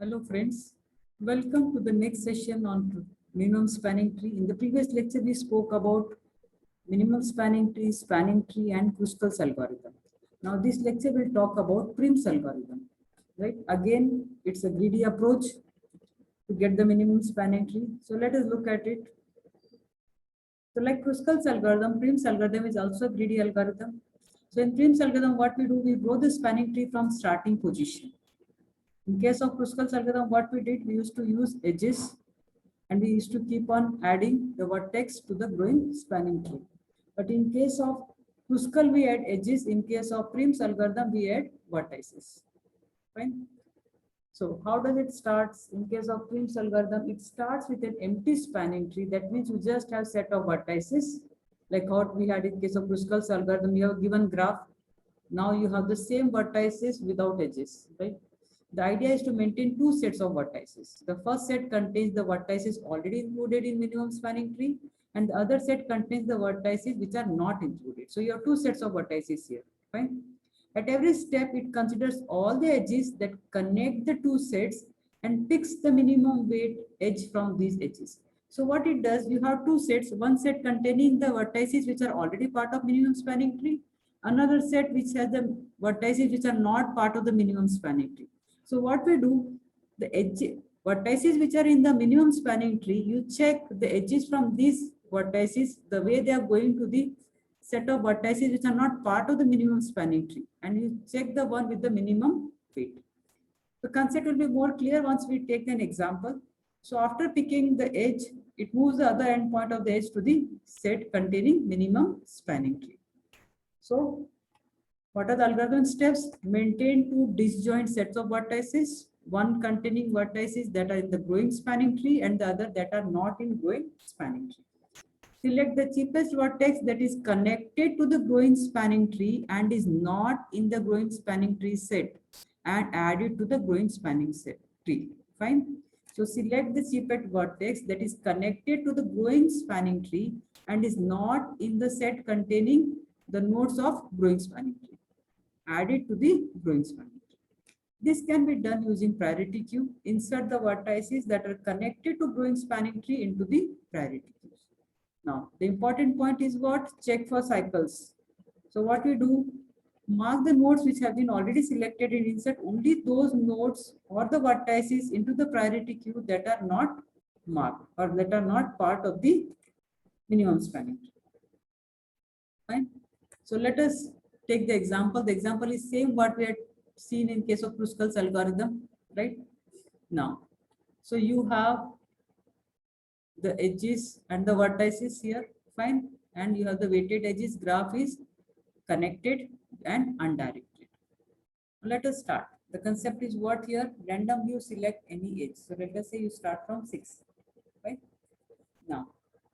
Hello friends, welcome to the next session on minimum spanning tree. In the previous lecture, we spoke about minimum spanning tree and Kruskal's algorithm. Now this lecture will talk about Prim's algorithm. Right? Again, it's a greedy approach to get the minimum spanning tree. So let us look at it. So like Kruskal's algorithm, Prim's algorithm is also a greedy algorithm. So in Prim's algorithm, what we do, we grow the spanning tree from starting position. In case of Kruskal's algorithm, what we did, we used to use edges and we used to keep on adding the vertex to the growing spanning tree. But in case of Kruskal, we add edges. In case of Prim's algorithm, we add vertices. Fine. So how does it start? In case of Prim's algorithm, it starts with an empty spanning tree. That means you just have set of vertices, like what we had in case of Kruskal's algorithm. You have given graph. Now you have the same vertices without edges, right? The idea is to maintain two sets of vertices. The first set contains the vertices already included in minimum spanning tree, and the other set contains the vertices which are not included. So you have two sets of vertices here. Fine. At every step, it considers all the edges that connect the two sets and picks the minimum weight edge from these edges. So what it does, you have two sets, one set containing the vertices which are already part of minimum spanning tree, another set which has the vertices which are not part of the minimum spanning tree. So what we do, the edge vertices which are in the minimum spanning tree, you check the edges from these vertices, the way they are going to the set of vertices which are not part of the minimum spanning tree, and you check the one with the minimum weight. The concept will be more clear once we take an example. So after picking the edge, it moves the other endpoint of the edge to the set containing minimum spanning tree. So what are the algorithm steps? Maintain two disjoint sets of vertices, one containing vertices that are in the growing spanning tree and the other that are not in growing spanning tree. Select the cheapest vertex that is connected to the growing spanning tree and is not in the growing spanning tree set and add it to the growing spanning set tree. Fine. So select the cheapest vertex that is connected to the growing spanning tree and is not in the set containing the nodes of growing spanning tree. Add it to the growing spanning tree. This can be done using priority queue. Insert the vertices that are connected to growing spanning tree into the priority queue. Now, the important point is what? Check for cycles. So what we do, mark the nodes which have been already selected and insert only those nodes or the vertices into the priority queue that are not marked or that are not part of the minimum spanning tree. Fine. So let us take the example. The example is same what we had seen in case of Kruskal's algorithm, right? Now, so you have the edges and the vertices here, fine, and you have the weighted edges. Graph is connected and undirected. Let us start. The concept is what here? Random you select any edge. So let us say you start from 6, right? Now,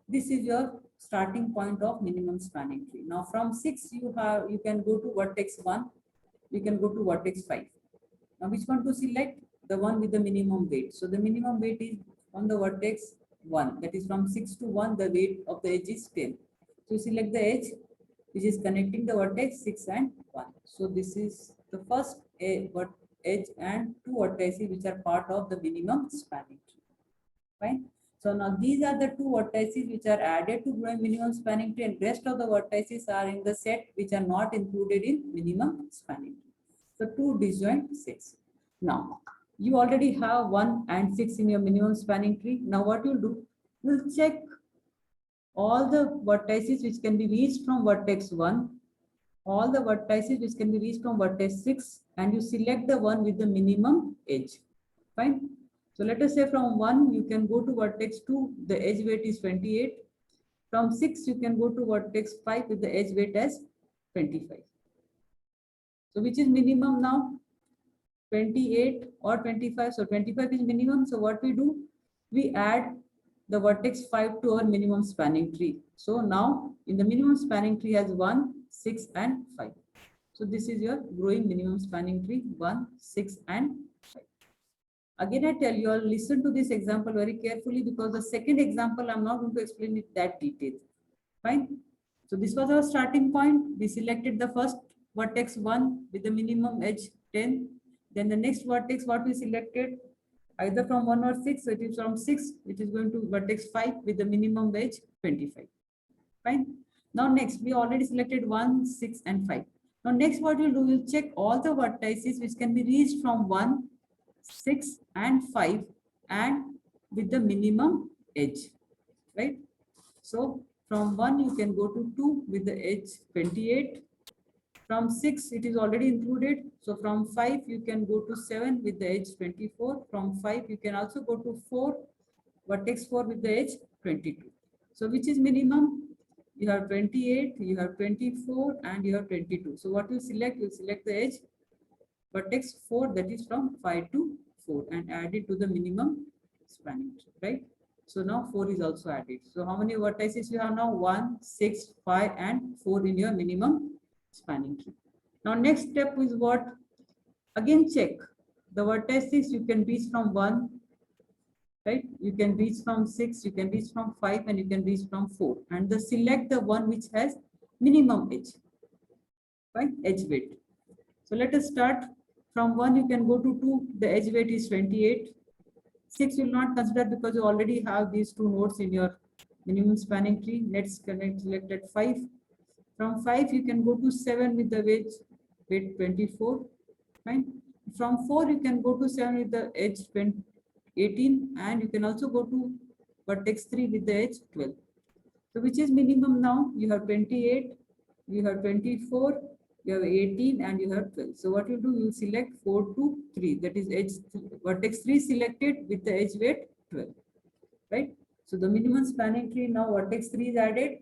this is your starting point of minimum spanning tree. Now from 6 you can go to vertex 1, you can go to vertex 5. Now which one to select? The one with the minimum weight. So the minimum weight is on the vertex 1, that is from 6 to 1, the weight of the edge is 10. So select the edge which is connecting the vertex 6 and 1. So this is the first edge and two vertices which are part of the minimum spanning tree. Fine. So now these are the two vertices which are added to growing minimum spanning tree, and rest of the vertices are in the set which are not included in minimum spanning tree. So two disjoint sets. Now you already have 1 and 6 in your minimum spanning tree. Now what you'll do, you'll check all the vertices which can be reached from vertex 1, all the vertices which can be reached from vertex 6, and you select the one with the minimum edge. Fine. So let us say from 1 you can go to vertex 2, the edge weight is 28. From 6 you can go to vertex 5 with the edge weight as 25. So which is minimum now? 28 or 25. So 25 is minimum. So what we do? We add the vertex 5 to our minimum spanning tree. So now in the minimum spanning tree has 1, 6 and 5. So this is your growing minimum spanning tree, 1, 6 and 5. Again, I tell you all, listen to this example very carefully because the second example, I'm not going to explain it that detail. Fine. So this was our starting point. We selected the first vertex 1 with the minimum edge 10. Then the next vertex, what we selected? Either from 1 or 6, so it is from 6, which is going to vertex 5 with the minimum edge 25. Fine. Now next, we already selected 1, 6, and 5. Now next, what you'll do, you'll check all the vertices which can be reached from 1, 6, and 5, and with the minimum edge, right? So from 1, you can go to 2 with the edge 28. From 6, it is already included. So from 5, you can go to 7 with the edge 24. From 5, you can also go to 4, vertex 4 with the edge 22. So which is minimum? You have 28, you have 24, and you have 22. So what you select? You select the edge vertex 4, that is from 5 to 4, and add it to the minimum spanning tree, right? So now 4 is also added. So how many vertices you have now? 1, 6, 5, and 4 in your minimum spanning tree. Now next step is what? Again check the vertices you can reach from 1, right? You can reach from 6, you can reach from 5, and you can reach from 4. And select the one which has minimum edge, right? Edge weight. So let us start from 1, you can go to 2, the edge weight is 28. 6 will not consider because you already have these 2 nodes in your minimum spanning tree. Let's select at 5. From 5, you can go to 7 with the weight 24. Fine. From 4, you can go to 7 with the edge 18, and you can also go to vertex 3 with the edge 12. So which is minimum now? You have 28, you have 24, you have 18, and you have 12. So what you do, you select 4 to 3, that is edge vertex 3 selected with the edge weight 12, right? So the minimum spanning tree now vertex 3 is added.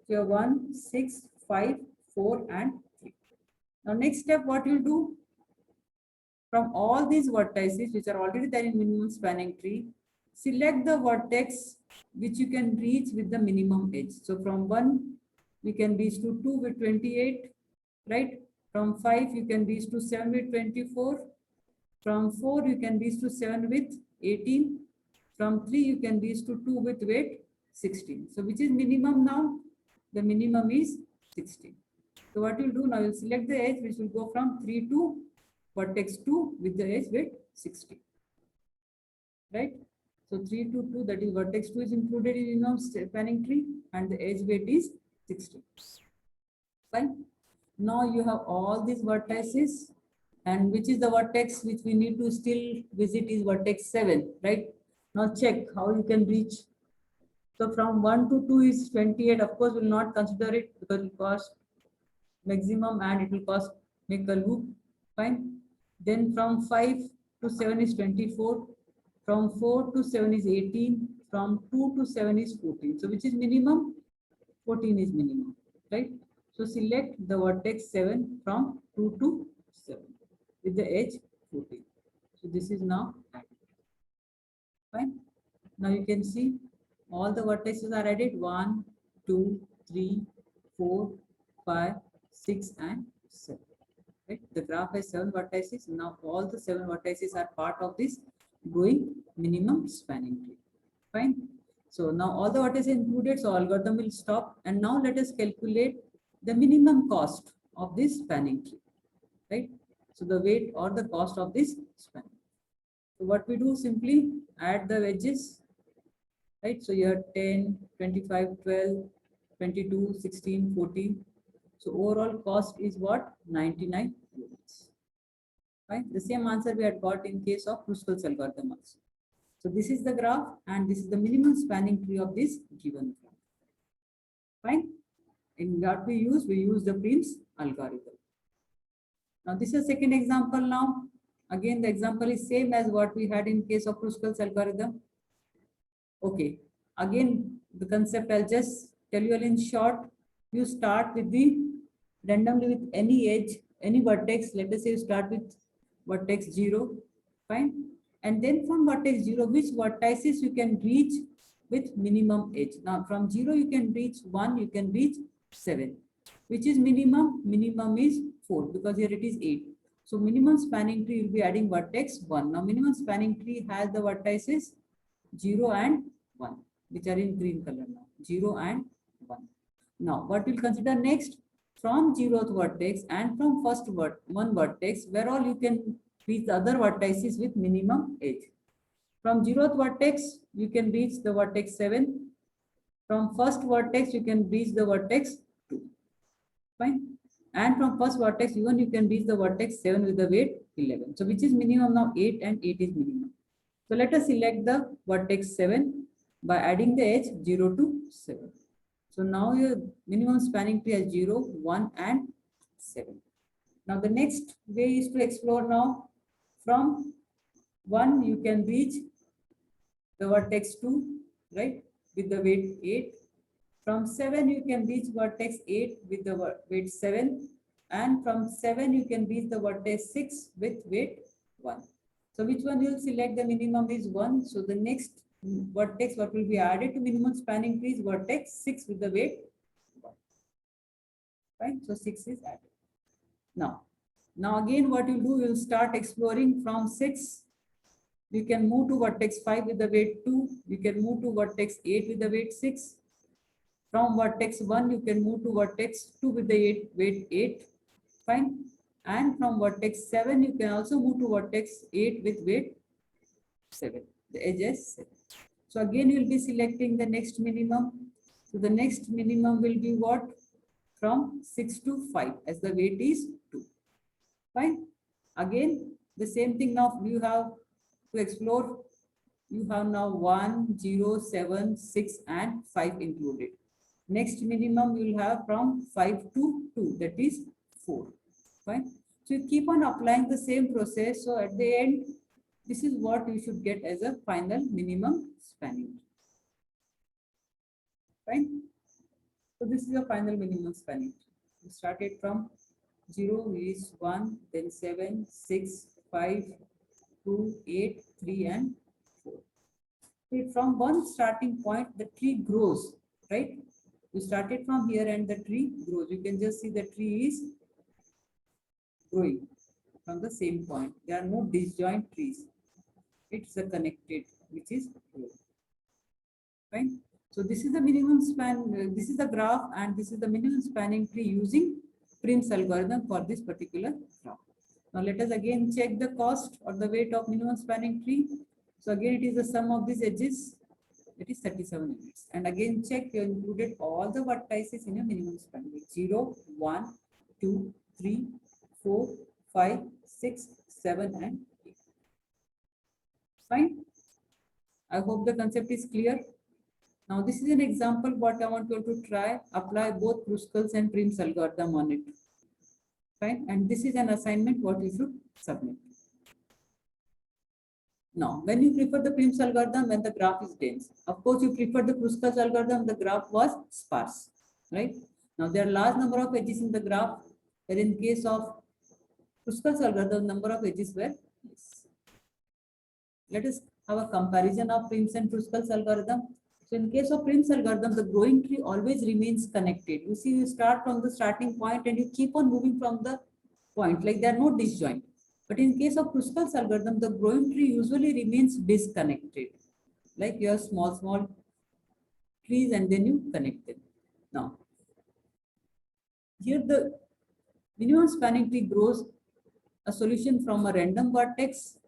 So 1, 6, 5, 4, and 3. Now next step, what you do? From all these vertices which are already there in minimum spanning tree, select the vertex which you can reach with the minimum edge. So from 1, we can reach to 2 with 28, right? From 5, you can reach to 7 with 24. From 4, you can reach to 7 with 18. From 3, you can reach to 2 with weight 16. So which is minimum now? The minimum is 16. So what you'll do now, you'll select the edge which will go from 3 to vertex 2 with the edge weight 60, right? So 3 to 2, that is vertex 2 is included in minimum spanning tree, and the edge weight is 60. Fine. Now you have all these vertices, and which is the vertex which we need to still visit is vertex 7, right? Now check how you can reach. So from 1 to 2 is 28. Of course, we will not consider it because it costs maximum and it will cost make a loop. Fine. Then from 5 to 7 is 24. From 4 to 7 is 18. From 2 to 7 is 14. So which is minimum? 14 is minimum, right? So select the vertex 7 from 2 to 7 with the edge 14. So this is now added. Fine. Now you can see all the vertices are added. 1, 2, 3, 4, 5, 6, and 7. Right? The graph has 7 vertices. Now all the 7 vertices are part of this growing minimum spanning tree. Fine. So now all the vertices included, so algorithm will stop. And now let us calculate the minimum cost of this spanning tree. Right? So the weight or the cost of this span. So what we do, simply add the wedges. Right? So you have 10, 25, 12, 22, 16, 14. So overall cost is what? 99 units. Right? The same answer we had got in case of Kruskal's algorithm also. So this is the graph, and this is the minimum spanning tree of this given graph. Fine. In what we use the Prim's algorithm. Now this is second example now. Again, the example is same as what we had in case of Kruskal's algorithm. Okay. Again, the concept I'll just tell you in short. You start with the randomly with any edge, any vertex. Let us say you start with vertex 0. Fine. And then from vertex 0, which vertices you can reach with minimum edge. Now from 0, you can reach 1, you can reach 7. Which is minimum? Minimum is 4 because here it is 8. So minimum spanning tree will be adding vertex 1. Now minimum spanning tree has the vertices 0 and 1, which are in green color now. 0 and 1. Now what we'll consider next? From 0th vertex and from first one vertex, where all you can reach the other vertices with minimum edge. From 0th vertex, you can reach the vertex 7. From first vertex, you can reach the vertex 2. Fine. And from first vertex, even you can reach the vertex 7 with the weight 11. So which is minimum now? 8, and 8 is minimum. So let us select the vertex 7 by adding the edge 0 to 7. So now your minimum spanning tree has 0, 1, and 7. Now the next way is to explore now. From 1, you can reach the vertex 2, right, with the weight 8. From 7, you can reach vertex 8 with the weight 7. And from 7, you can reach the vertex 6 with weight 1. So which one you will select? The minimum is 1. So the next vertex what will be added to minimum spanning tree is vertex 6 with the weight 1. Right? So 6 is added. Now again what you do, you will start exploring from 6. You can move to vertex 5 with the weight 2. You can move to vertex 8 with the weight 6. From vertex 1, you can move to vertex 2 with the weight 8. Fine. And from vertex 7, you can also move to vertex 8 with weight 7. The edge is 7. So again, you will be selecting the next minimum. So the next minimum will be what? From 6 to 5 as the weight is 2. Fine. Again, the same thing now you have to explore. You have now 1, 0, 7, 6, and 5 included. Next minimum you will have from 5 to 2, that is 4. Fine. So you keep on applying the same process. So at the end, this is what you should get as a final minimum spanning. Fine. So this is your final minimum spanning. You started from 0 is 1, then 7, 6, 5, 2, 8, 3, and 4. So from one starting point, the tree grows, right? You started from here and the tree grows. You can just see the tree is growing from the same point. There are no disjoint trees. It's a connected, which is growing. Fine. So this is the minimum span. This is the graph, and this is the minimum spanning tree using Prim's algorithm for this particular graph. Now let us again check the cost or the weight of minimum spanning tree. So again, it is the sum of these edges. It is 37 units. And again, check you included all the vertices in a minimum spanning. 0, 1, 2, 3, 4, 5, 6, 7, and 8. Fine. I hope the concept is clear. Now this is an example what I want you to try. Apply both Kruskal's and Prim's algorithm on it. Fine. And this is an assignment what you should submit. Now, when you prefer the Prim's algorithm, when the graph is dense, of course, you prefer the Kruskal's algorithm, the graph was sparse, right? Now, there are large number of edges in the graph, where in case of Kruskal's algorithm, number of edges were less. Let us have a comparison of Prim's and Kruskal's algorithm. So, in case of Prim's algorithm, the growing tree always remains connected. You see, you start from the starting point and you keep on moving from the point, like there are no disjoint. But in case of Kruskal's algorithm, the growing tree usually remains disconnected. Like you have small trees and then you connect them. Now, here the minimum spanning tree grows a solution from a random vertex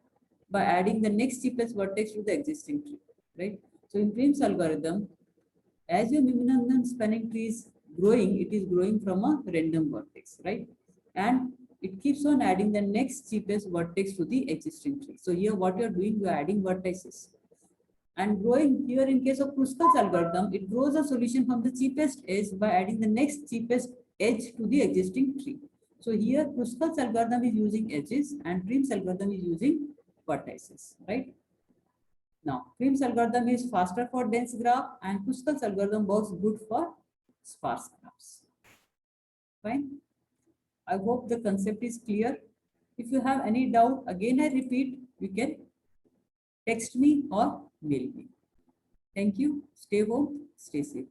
by adding the next cheapest vertex to the existing tree, right? So in Prim's algorithm, as your minimum spanning tree is growing, it is growing from a random vertex, right? And it keeps on adding the next cheapest vertex to the existing tree. So here what you are doing, you are adding vertices. And growing here in case of Kruskal's algorithm, it grows a solution from the cheapest edge by adding the next cheapest edge to the existing tree. So here Kruskal's algorithm is using edges and Prim's algorithm is using vertices, right? Now, Prim's algorithm is faster for dense graph and Kruskal's algorithm works good for sparse graphs. Fine. I hope the concept is clear. If you have any doubt, again I repeat, you can text me or mail me. Thank you. Stay home, stay safe.